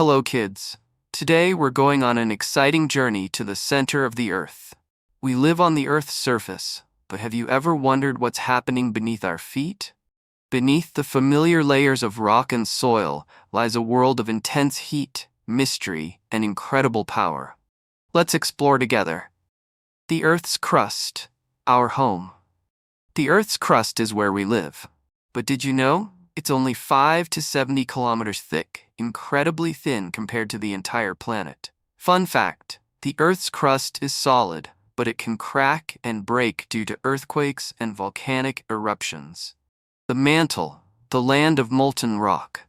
Hello, kids. Today we're going on an exciting journey to the center of the Earth. We live on the Earth's surface, but have you ever wondered what's happening beneath our feet? Beneath the familiar layers of rock and soil lies a world of intense heat, mystery, and incredible power. Let's explore together. The Earth's crust, our home. The Earth's crust is where we live. But did you know? It's only 5 to 70 kilometers thick, incredibly thin compared to the entire planet. Fun fact, the Earth's crust is solid, but it can crack and break due to earthquakes and volcanic eruptions. The mantle, the land of molten rock.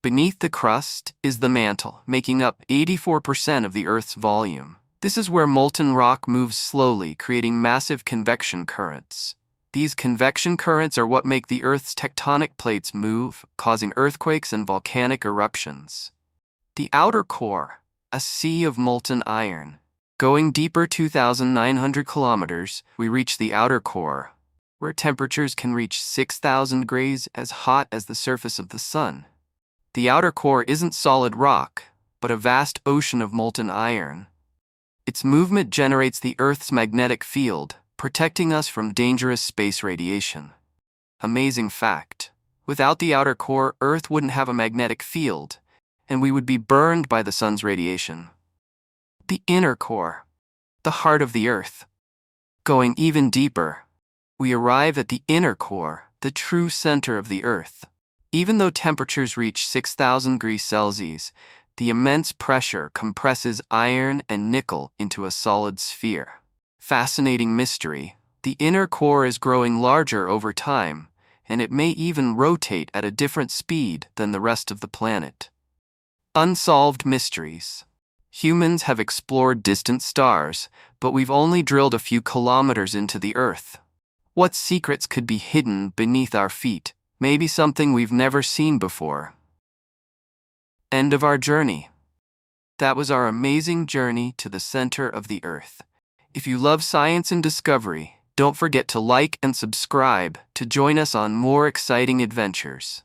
Beneath the crust is the mantle, making up 84% of the Earth's volume. This is where molten rock moves slowly, creating massive convection currents. These convection currents are what make the Earth's tectonic plates move, causing earthquakes and volcanic eruptions. The outer core, a sea of molten iron. Going deeper 2,900 kilometers, we reach the outer core, where temperatures can reach 6,000 degrees, as hot as the surface of the sun. The outer core isn't solid rock, but a vast ocean of molten iron. Its movement generates the Earth's magnetic field, protecting us from dangerous space radiation. Amazing fact. Without the outer core, Earth wouldn't have a magnetic field, and we would be burned by the sun's radiation. The inner core, the heart of the Earth. Going even deeper, we arrive at the inner core, the true center of the Earth. Even though temperatures reach 6,000 degrees Celsius, the immense pressure compresses iron and nickel into a solid sphere. Fascinating mystery. The inner core is growing larger over time, and it may even rotate at a different speed than the rest of the planet. Unsolved mysteries. Humans have explored distant stars, but we've only drilled a few kilometers into the Earth. What secrets could be hidden beneath our feet? Maybe something we've never seen before. End of our journey. That was our amazing journey to the center of the Earth. If you love science and discovery, don't forget to like and subscribe to join us on more exciting adventures.